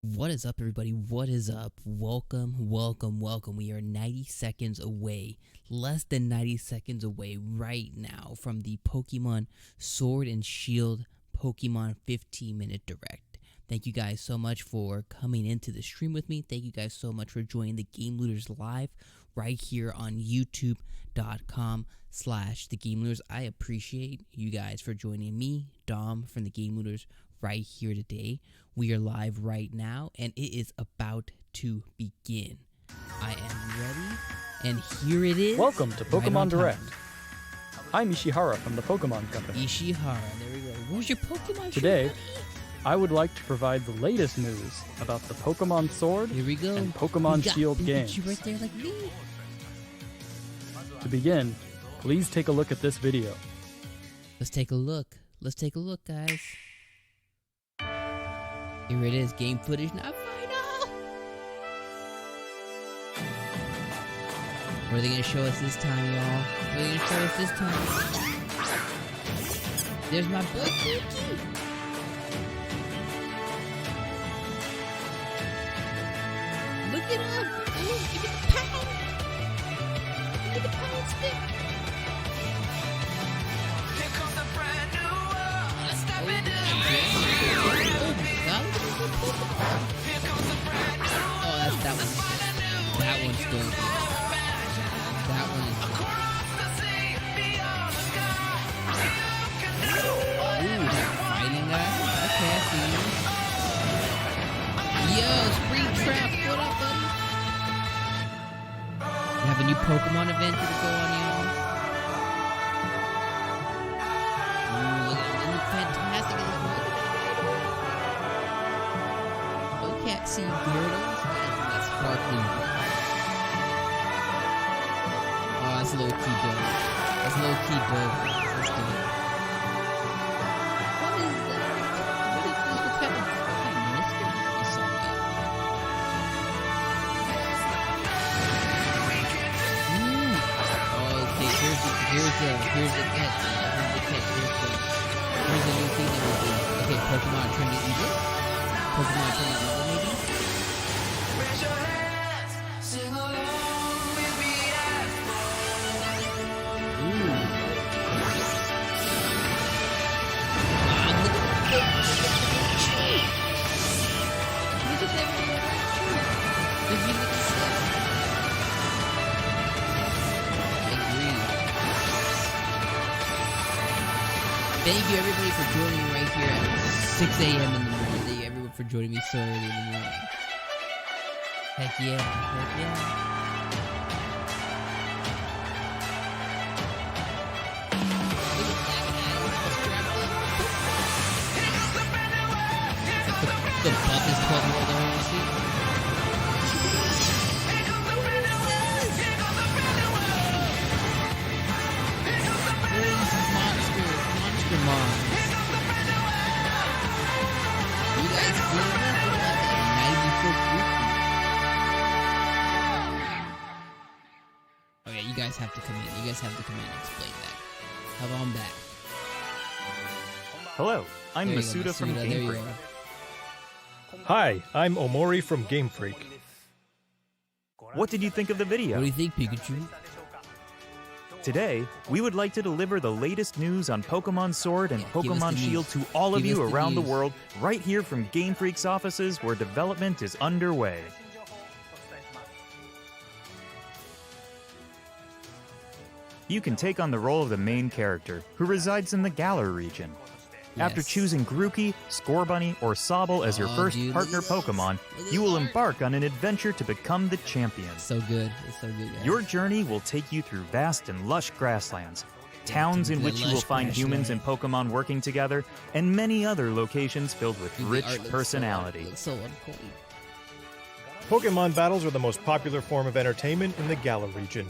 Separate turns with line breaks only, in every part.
What is up, everybody? What is up? Welcome. We are 90 seconds away, less than 90 seconds away right now from the Pokemon Sword and Shield Pokemon 15-minute Direct. Thank you guys so much for coming into the stream with me. Thank you guys so much for joining the Game Looters live right here on youtube.com/the Game Looters. I appreciate you guys for joining me, Dom, from the Game Looters right here today. We are live right now, and it is about to begin. I am ready, and here it is.
Welcome to Pokemon
right
Direct. I'm Ishihara from the Pokemon Company.
Ishihara, there we go. Where's your Pokemon?
Today, I would like to provide the latest news about the Pokemon Sword
Here we go.
and Pokemon Shield
Pikachu
games.
right there, like me.
To begin, please take a look at this video.
Let's take a look. Guys. Here it is, game footage, not final. What are they gonna show us this time, y'all? What are they gonna show us this time? There's my boy Kiki. Look it up. Ooh, give me the pound. Give me the pound stick.
Here comes a brand new world. Let's step into the Here comes a brand new world.
Oh, that's that one. That one's good. That one is good.
Across the sea, beyond the sky. You can do
Ooh, that fighting guy. Okay, I see you. Yo, Spring Trap, what up, buddy? We have a new Pokemon event to go on, y'all. Ooh, look at it. Look fantastic at this one. Okay, I see you, Gyarados. That's sparkling. Oh, that's low-key dope. That's low-key dope. That's dope. What is that? What is this? What type of fucking mystery is on that? Ooh. Oh, okay, here's the catch. Here's the new thing that we'll do. Okay, Pokemon trending evil. Pokemon trending evil, maybe?
Raise your hands, sing along with me as
Ooh. Look at that. Did you look at that? Agree. Thank you everybody for joining right here at 6 a.m. in the morning. Thank you everyone for joining me so early in the morning. Heck yeah. The buff is 12 more than I see. Monster Mom. You guys feel that? Look at that 90-foot group. Oh yeah, you guys have to come in. You guys have to come in and explain that. How about I'm back?
Hello, I'm
There you go,
Masuda from
Masuda, there
Game
you
Freak.
go.
Hi, I'm Omori from Game Freak.
What did you think of the
What do
video?
you think, Pikachu?
Today, we would like to deliver the latest news on Pokemon Sword and
Yeah, give us
Pokemon
the
Shield
news.
to all of
Give
you
us the
around the
news.
world, right here from Game Freak's offices where development is underway. You can take on the role of the main character, who resides in the Galar region. After
Yes.
choosing Grookey, Scorbunny, or Sobble as your
Oh,
first
dude,
partner
look at this.
Pokemon,
Look at
you will
this art.
embark on an adventure to become the champion.
So good. It's so good, guys.
Your journey will take you through vast and lush grasslands, towns in
the
which you will
lush
find humans and
grassland.
Pokemon working together, and many other locations filled with
Dude, the
rich
art looks
personality.
So on point.
Pokemon battles are the most popular form of entertainment in the Galar region.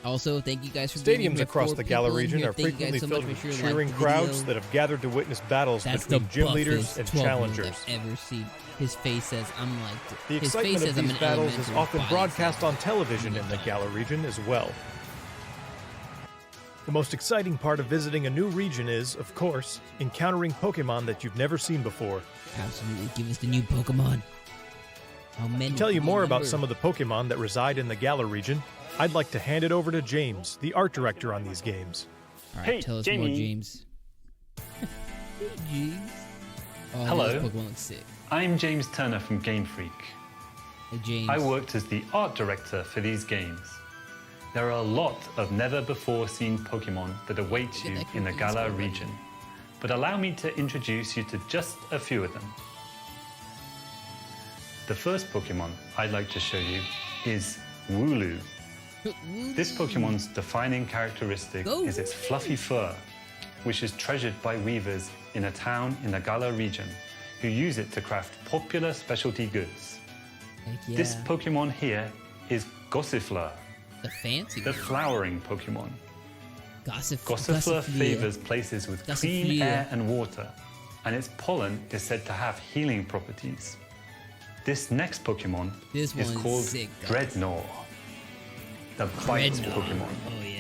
Also, thank you guys for being
Stadiums
here.
across
4
the Galar
people in
region
here.
are
Thank you guys
frequently
so much.
filled
Make
with
sure to like
cheering
the
crowds
video.
that have gathered to witness battles
That's the
between gym leaders
buffest
and
12-year-old
challengers.
I've ever seen. His face says, "I'm like."
The
His face
excitement
says,
of
"I'm
these
an
battles is
elementary
often
body
broadcast
size."
on television in the Galar region as well. The most exciting part of visiting a new region is, of course, encountering Pokémon that you've never seen before.
Absolutely. Give us the new Pokemon. How many?
To tell you
can
more about
remember?
some of the Pokémon that reside in the Galar region, I'd like to hand it over to James, the art director on these games.
All right,
Hey,
tell us
Jamie.
more, James. Hey, James. Oh,
Hello.
this Pokemon looks sick.
I'm James Turner from Game Freak.
Hey, James.
I worked as the art director for these games. There are a lot of never-before-seen Pokemon that await
Look at
you
that
in the
cute
Galar
already.
region, but allow me to introduce you to just a few of them. The first Pokemon I'd like to show you is Wooloo. This Pokemon's defining characteristic
Go.
is its fluffy fur, which is treasured by weavers in a town in the Galar region, who use it to craft popular specialty goods.
Heck yeah.
This Pokemon here is Gossifleur,
the fancy
the
one.
flowering Pokemon.
Gossifleur.
Gossifleur favors places with clean
Gossifleur.
air and water, and its pollen is said to have healing properties. This next Pokemon
This
is
one's
called
sick, guys.
Dreadnought, the bite
Dreadnought.
Pokemon.
Oh, yeah.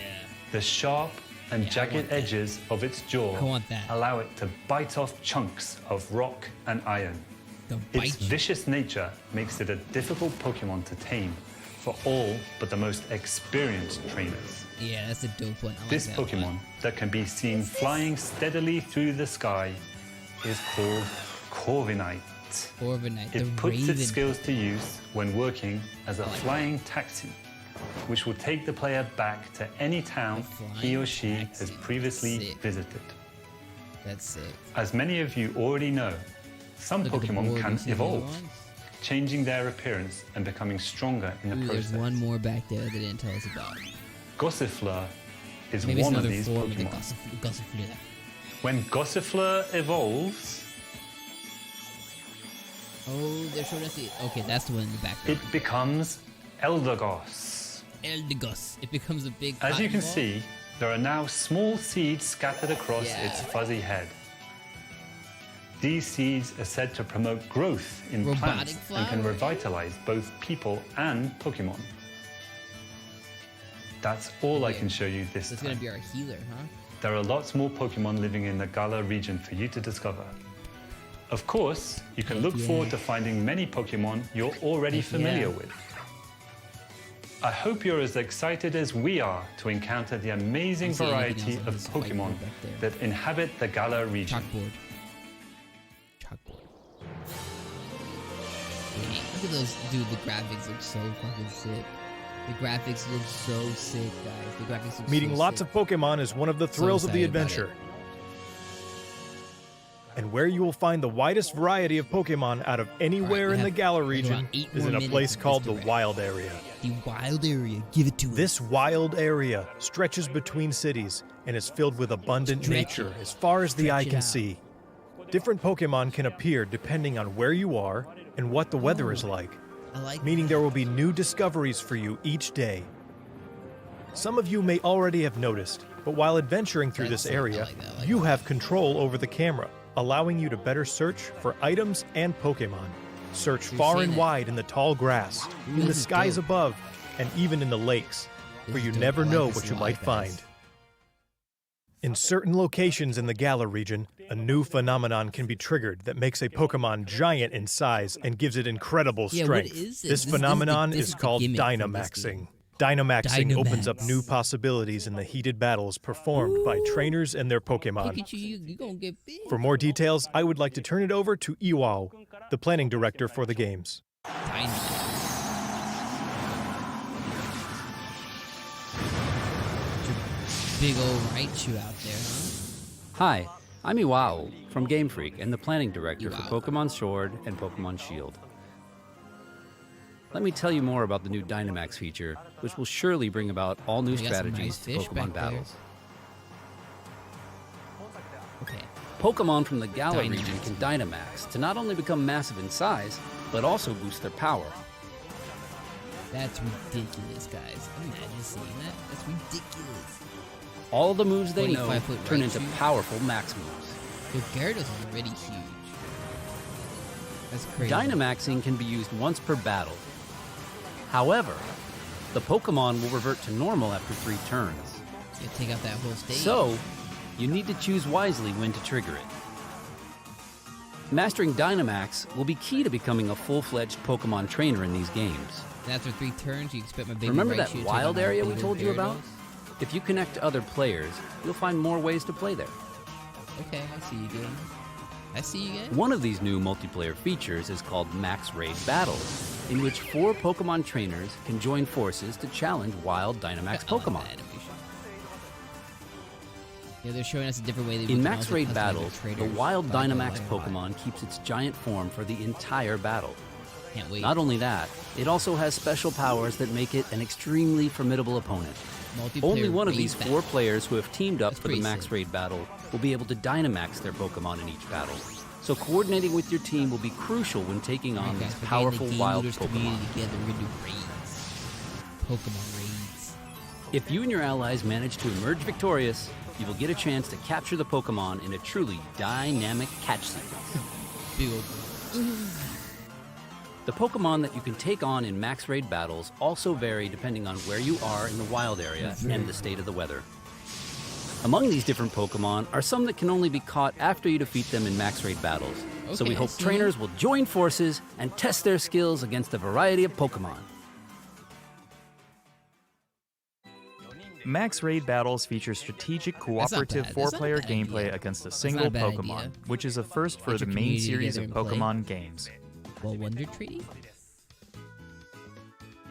The sharp and
Yeah, I
jagged
want that.
edges of its jaw
I want that.
allow it to bite off chunks of rock and iron.
The
Its
bite.
vicious nature makes it a difficult Pokemon to tame for all but the most experienced trainers.
Yeah, that's a dope one. I like
This
that
Pokemon
one.
that can be seen flying steadily through the sky is called Corviknight.
Corviknight, the
It puts
Raven.
its skills to use when working as a
I like
flying taxi, which will take the player back to any town
A
he or
flying
she has
taxi.
previously
Sick.
visited.
That's sick.
As many of you already know, some
Look at the
Pokemon
board,
can
you see the other
evolve,
ones?
changing their appearance and becoming stronger in the
Ooh,
process.
there's one more back there that they didn't tell us about.
Gossifleur is
Maybe it's
one of
another
these
form of the
Pokemon.
Gossifleur.
When Gossifleur evolves,
Oh, they're showing us the... Okay, that's the one in the background.
it becomes Eldegoss.
Eldegoss. It becomes a big
As you
cotton
can
ball.
see, there are now small seeds scattered across
Yeah.
its fuzzy head. These seeds are said to promote growth in
Robotic
plants and can
flower.
revitalize both people and Pokemon. That's all I
Yeah.
can show you this
So it's
time.
gonna be our healer, huh?
There are lots more Pokemon living in the Galar region for you to discover. Of course, you can look
Yeah.
forward to finding many Pokemon you're already
Heck
familiar
yeah.
with. I hope you're as excited as we are to encounter the amazing
I see anything
variety
else on
of
this whiteboard
Pokemon
back there.
that inhabit the Galar region.
Chalkboard. Chalkboard. Dang, look at those, dude. The graphics look so fucking sick. The graphics look so sick, guys. The graphics look
Meeting
so
lots
sick.
of Pokémon is one of the thrills of the
excited about
adventure. And where you will find the widest variety of Pokemon out of anywhere
we
in the
have
Galar
about
region
8
is
more
in a
minutes
place
of this
called the
direct.
Wild Area.
The wild area. Give it to us.
This wild area stretches between cities and is filled with abundant
Stretch
nature
it.
as far as the
Stretch
eye
it
can
out.
see. Different Pokemon can appear depending on where you are and what the weather is like,
I like
meaning there will be new discoveries for you each day. Some of you may already have noticed, but while adventuring through
That's
this
sick. I
area,
like that. I like
you
that.
have control over the camera, allowing you to better search for items and Pokemon. Search
You're
far
seeing
and
that.
wide in the tall grass,
Ooh,
in the
this is
skies
dope.
above, and even in the lakes,
This
for
is
you
dope.
never
I like
know
this
what
a
you
lot,
might
guys.
find. In certain locations in the Galar region, a new phenomenon can be triggered that makes a Pokemon giant in size and gives it incredible
Yeah, what
strength.
is this?
This
This
phenomenon
is
is
the
called
gimmick from this
Dynamaxing.
game.
Dynamaxing opens up
Dynamax.
new possibilities in the heated battles performed by trainers and their Pokemon.
Pikachu, you gonna get big.
For more details, I would like to turn it over to Iwao, the planning director for the games.
Dynamax. Big old Raichu out there, huh?
Hi, I'm Iwao from Game Freak and the planning director for
Iwao.
Pokemon Sword and Pokemon Shield. Let me tell you more about the new Dynamax feature, which will surely bring about all new
We got some
strategies
nice
to
fish
Pokemon
back there.
battles.
Okay.
Pokemon from the Galar
Dynamax.
region can Dynamax to not only become massive in size, but also boost their power.
That's ridiculous, guys. Imagine seeing that. That's ridiculous.
All the moves they know
25-foot
turn into
Raichu.
powerful max moves.
Your Gyarados is already huge. That's crazy.
Dynamaxing can be used once per battle. However, the Pokemon will revert to normal after 3 turns.
You take out that whole stage.
So, you need to choose wisely when to trigger it. Mastering Dynamax will be key to becoming a full-fledged Pokemon trainer in these games.
And after 3 turns, you expect my baby
Remember
Raichu
that
to take
wild
on
area
my
we
big
told you about?
Gyarados?
If you connect to other players, you'll find more ways to play there.
Okay, I see you game. I see you game.
One of these new multiplayer features is called Max Raid Battles, in which 4 Pokemon trainers can join forces to challenge wild Dynamax
I like
Pokemon.
that animation. Yeah, they're showing us a different way that we
In
can
Max
also
Raid
customize
Battles,
our
the
traders
wild
by
Dynamax
going
Pokemon keeps its giant form for the entire battle.
Can't wait.
Not only that, it also has special powers that make it an extremely formidable opponent.
Multiplayer
Only one of
raid
these 4
battle.
players who have teamed up
That's
for the
pretty
Max
sick.
Raid battle will be able to Dynamax their Pokemon in each battle. So coordinating with your team will be crucial when taking on
Alright,
these
guys, we're
powerful
getting the
wild
Game Leaders
Pokemon.
community together. We're gonna do raids. Pokemon raids.
If you and your allies manage to emerge victorious, you will get a chance to capture the Pokemon in a truly dynamic catch sequence.
Big old
The Pokemon that you can take on in Max Raid battles also vary depending on where you are in the wild area and the state of the weather. Among these different Pokemon are some that can only be caught after you defeat them in Max Raid battles. So we
Okay, I
hope
see.
trainers will join forces and test their skills against a variety of Pokemon.
Max Raid Battles feature strategic cooperative
bad. That's not a
4-player
bad
gameplay
idea.
against a
not
single
a bad
Pokemon,
idea.
which is a first for
Get
the
your
main
community
series of
together and play.
Pokemon games.
Well, Wonder Treaty?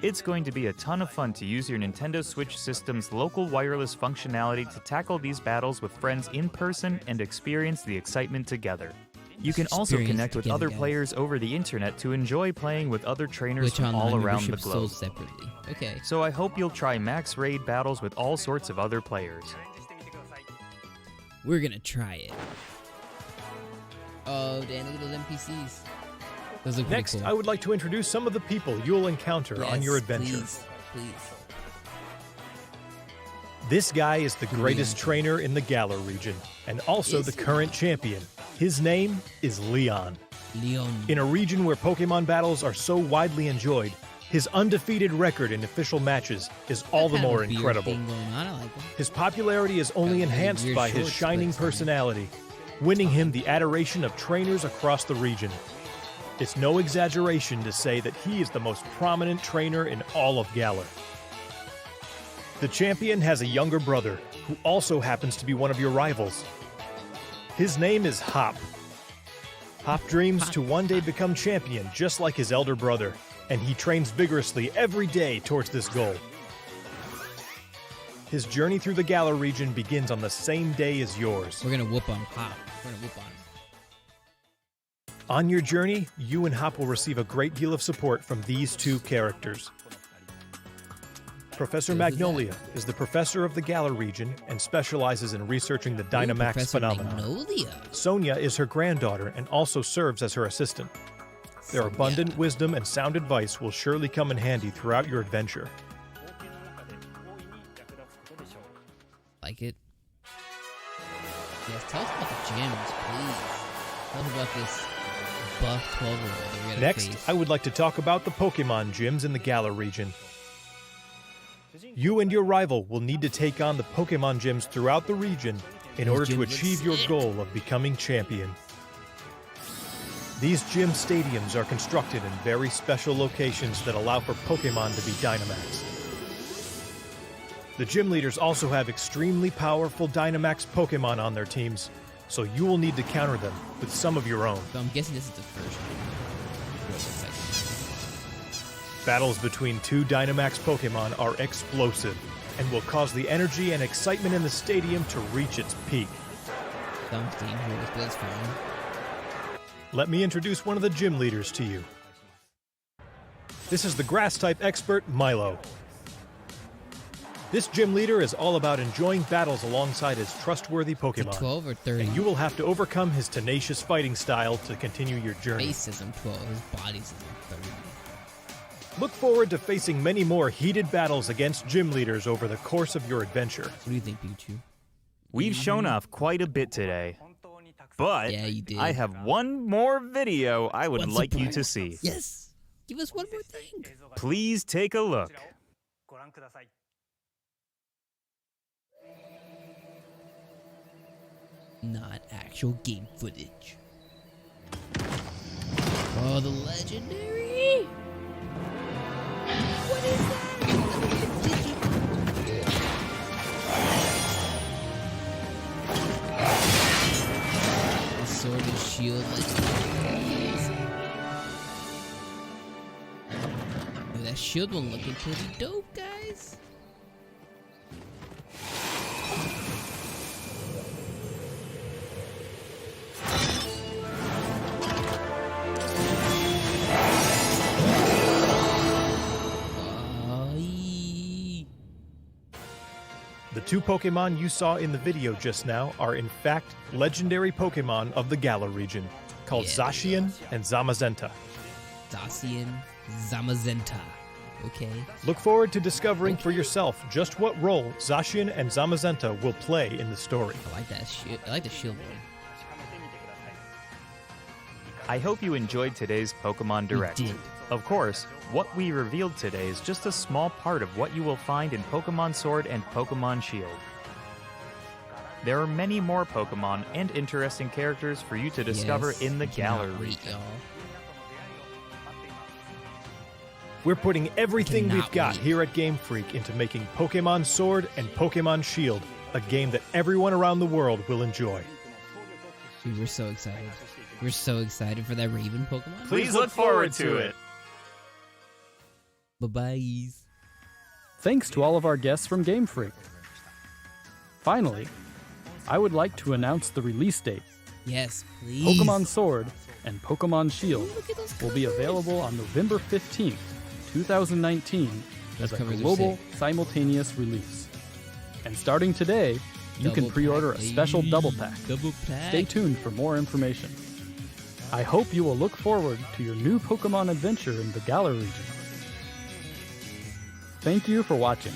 It's going to be a ton of fun to use your Nintendo Switch system's local wireless functionality to tackle these battles with friends in person and experience the excitement together. You can also
Experience
connect with
together,
other
guys.
players over the internet to enjoy playing with other trainers
Which
from
online
all around the
membership
globe.
sold separately. Okay.
So I hope you'll try Max Raid Battles with all sorts of other players.
We're gonna try it. Oh, Dan, look at those NPCs. Those look pretty
Next,
cool.
I would like to introduce some of the people you'll encounter on your
Yes,
adventure.
Please.
This guy is the greatest
Leon.
trainer in the Galar region, and also
Is
the
he?
current champion. His name is Leon.
Leon.
In a region where Pokemon battles are so widely enjoyed, his undefeated record in official matches is all the
Kind of
more
a beard
incredible.
thing going on. I like it.
His popularity is only
Got very
enhanced
weird
by his
short
shining
splits on him.
personality, winning him the adoration of trainers across the region. It's no exaggeration to say that he is the most prominent trainer in all of Galar. The champion has a younger brother, who also happens to be one of your rivals. His name is Hop. Hop dreams to one day become champion just like his elder brother, and he trains vigorously every day towards this goal. His journey through the Galar region begins on the same day as yours.
We're gonna whoop on Pop. We're gonna whoop on him.
On your journey, you and Hop will receive a great deal of support from these 2 characters. Professor
Who is that?
Magnolia is the professor of the Galar region and specializes in researching the Dynamax
Professor
phenomenon.
Magnolia.
Sonia is her granddaughter and also serves as her assistant. Their
Sonia.
abundant wisdom and sound advice will surely come in handy throughout your adventure.
Like it. Yes, tell us about the gyms, please. Tell us about this buff 12-year-old that we're gonna
Next,
face.
I would like to talk about the Pokemon gyms in the Galar region. You and your rival will need to take on the Pokemon gyms throughout the region in
Those
order to
gyms look
achieve your
sick.
goal of becoming champion. These gym stadiums are constructed in very special locations that allow for Pokemon to be Dynamaxed. The gym leaders also have extremely powerful Dynamax Pokemon on their teams, so you will need to counter them with some of your own.
So I'm guessing this is the first one. Or the second.
Battles between 2 Dynamax Pokemon are explosive and will cause the energy and excitement in the stadium to reach its peak.
Sounds dangerous, but it's fine.
Let me introduce one of the gym leaders to you. This is the Grass-type expert, Milo. This gym leader is all about enjoying battles alongside his trustworthy
Is it
Pokemon,
12 or 30?
and you will have to overcome his tenacious fighting style to continue your journey.
Face says I'm 12. His body says I'm 30.
Look forward to facing many more heated battles against gym leaders over the course of your adventure.
What do you think, Pikachu?
We've shown off quite a bit today, but
Yeah, you did.
I have one more video I would
One
like you
surprise.
to see.
Yes! Give us one more thing.
Please take a look.
not actual game footage. Oh, the legendary! What is that? The sword and shield legendary. Oh, that shield one looking pretty dope, guys.
The two Pokemon you saw in the video just now are in fact legendary Pokemon of the Galar region, called
Yeah.
Zacian and Zamazenta.
Zacian, Zamazenta. Okay.
Look forward to discovering for yourself just what role Zacian and Zamazenta will play in the story.
I like that shield. I like the shield one.
I hope you enjoyed today's Pokemon Direct.
did.
Of course, what we revealed today is just a small part of what you will find in Pokemon Sword and Pokemon Shield. There are many more Pokemon and interesting characters for you to discover
Yes,
in the
I cannot
Galar
wait,
region.
y'all.
We're putting everything
Cannot
we've got
wait.
here at Game Freak into making Pokemon Sword and Pokemon Shield a game that everyone around the world will enjoy.
Dude, we're so excited. We're so excited for that Raven Pokemon.
Please look forward to it.
Bye-bye.
Thanks to all of our guests from Game Freak. Finally, I would like to announce the release date.
Yes, please.
Pokemon Sword and Pokemon Shield
Look at those
will be
covers.
available on November 15th, 2019 as
Those
a
covers are
global
sick.
simultaneous release. And starting today, you can
Double
pre-order
pack,
a special
baby.
double pack.
Double pack.
Stay tuned for more information. I hope you will look forward to your new Pokemon adventure in the Galar region. Thank you for watching.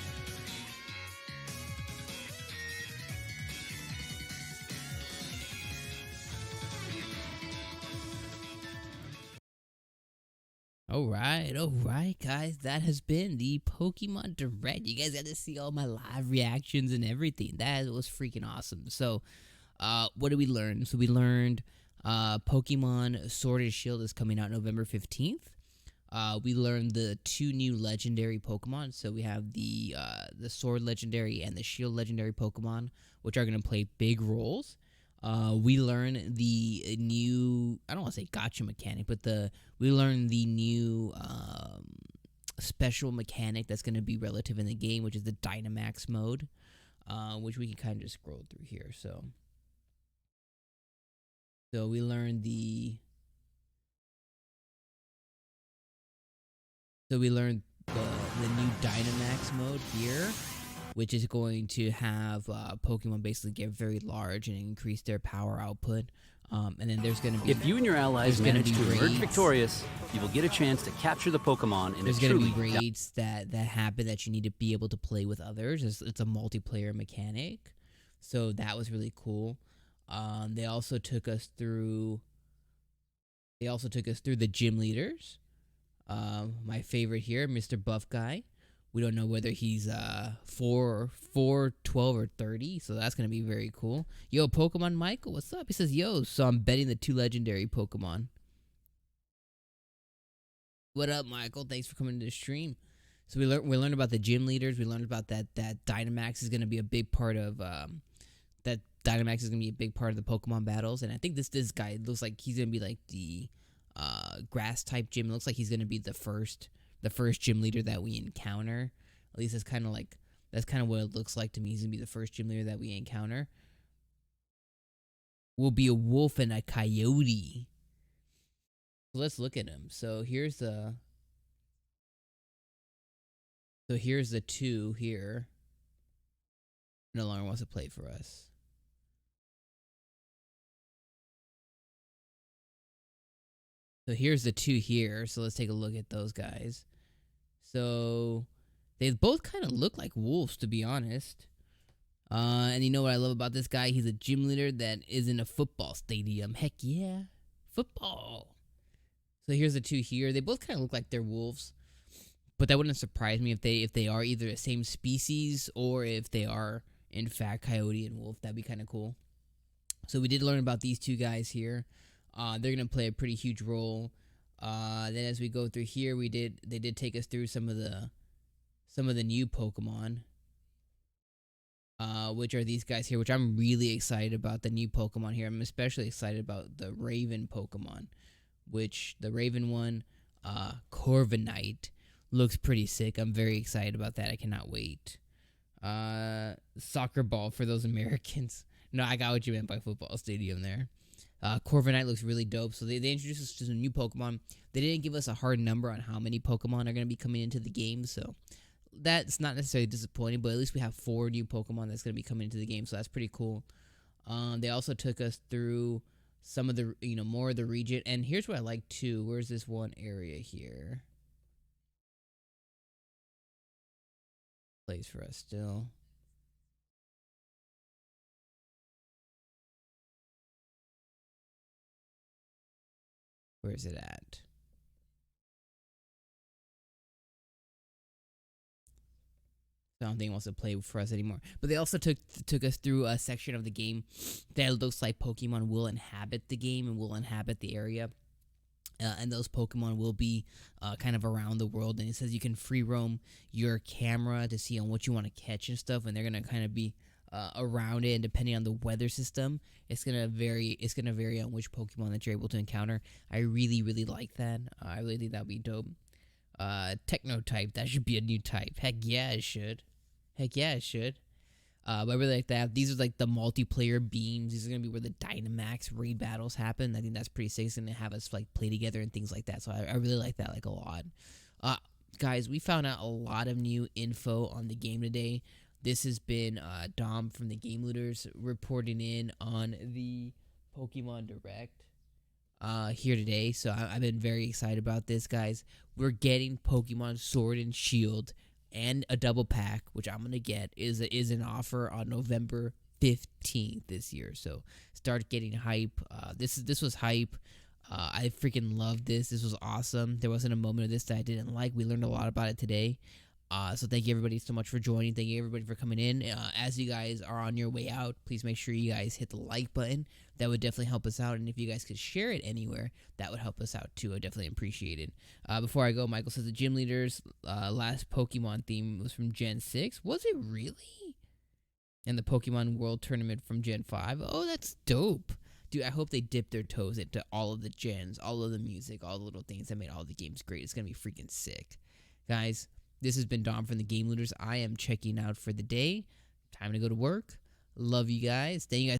All right, guys. That has been the Pokemon Direct. You guys got to see all my live reactions and everything. That was freaking awesome. So, what did we learn? So we learned Pokemon Sword and Shield is coming out November 15th. We learned the two new legendary Pokemon. So we have the Sword legendary and the Shield legendary Pokemon, which are going to play big roles. We learn the new, I don't want to say gotcha mechanic, but we learn the new special mechanic that's going to be relative in the game, which is the Dynamax mode, which we can kind of just scroll through here. So we learned the new Dynamax mode here, which is going to have Pokemon basically get very large and increase their power output. And then there's going to be...
If you and your allies
There's gonna
manage
be
to emerge
raids.
victorious, you will get a chance to capture the Pokemon in a
there's going to
truly
be raids that happen that you need to be able to play with others. It's a multiplayer mechanic. So that was really cool. They also took us through the gym leaders. My favorite here, Mr. Buff Guy. We don't know whether he's 4, 12, or 30, so that's going to be very cool. Yo, Pokemon Michael, what's up? He says, yo, so I'm betting the 2 legendary Pokemon. What up, Michael? Thanks for coming to the stream. So we learned about the gym leaders. We learned about that Dynamax is going to be a big part of the Pokemon battles. And I think this guy looks like he's going to be like the grass type gym. It looks like he's going to be the first gym leader that we encounter. At least that's kind of what it looks like to me. He's going to be the first gym leader that we encounter. Will be a wolf and a coyote. So let's look at him. So here's the 2 here. No longer wants to play for us. So here's the 2 here. So let's take a look at those guys. So they both kind of look like wolves, to be honest. And you know what I love about this guy? He's a gym leader that is in a football stadium. Heck yeah, football. So here's the 2 here. They both kind of look like they're wolves, but that wouldn't surprise me if they are either the same species or if they are in fact coyote and wolf. That'd be kind of cool. So we did learn about these two guys here. They're gonna play a pretty huge role. Then as we go through here, they did take us through some of the new Pokemon, which are these guys here, which I'm really excited about the new Pokemon here. I'm especially excited about the Raven Pokemon, which the Raven one, Corviknight, looks pretty sick. I'm very excited about that. I cannot wait. Soccer ball for those Americans. No, I got what you meant by football stadium there. Corviknight looks really dope. So they introduced us to some new Pokemon. They didn't give us a hard number on how many Pokemon are going to be coming into the game, so that's not necessarily disappointing, but at least we have 4 new Pokemon that's going to be coming into the game, so that's pretty cool. They also took us through some of the, more of the region, and here's what I like too. Where's this one area here? Place for us still. Where is it at? I don't think it wants to play for us anymore. But they also took us through a section of the game that looks like Pokemon will inhabit the game and will inhabit the area. And those Pokemon will be kind of around the world. And it says you can free roam your camera to see on what you want to catch and stuff. And they're going to kind of be around it. And depending on the weather system, it's going to vary on which Pokemon that you're able to encounter. I really, really like that. I really think that would be dope. Techno type, that should be a new type. Heck yeah, it should. But I really like that. These are like the multiplayer beams. These are gonna be where the Dynamax raid battles happen. I think that's pretty sick. It's gonna have us like play together and things like that. So I really like that like a lot. Guys, we found out a lot of new info on the game today. This has been Dom from the Game Looters reporting in on the Pokemon Direct here today. So I've been very excited about this, guys. We're getting Pokemon Sword and Shield and a double pack, which I'm gonna get, is an offer on November 15th this year. So start getting hype. This was hype. I freaking loved this. This was awesome. There wasn't a moment of this that I didn't like. We learned a lot about it today. So thank you everybody so much for joining. Thank you everybody for coming in. As you guys are on your way out, please make sure you guys hit the like button. That would definitely help us out. And if you guys could share it anywhere, that would help us out too. I definitely appreciate it. Before I go, Michael says the gym leaders last Pokemon theme was from Gen 6. Was it really? And the Pokemon World Tournament from Gen 5. Oh, that's dope. Dude, I hope they dip their toes into all of the gens, all of the music, all the little things that made all the games great. It's going to be freaking sick. Guys, this has been Dom from the Game Looters. I am checking out for the day. Time to go to work. Love you guys. Thank you guys.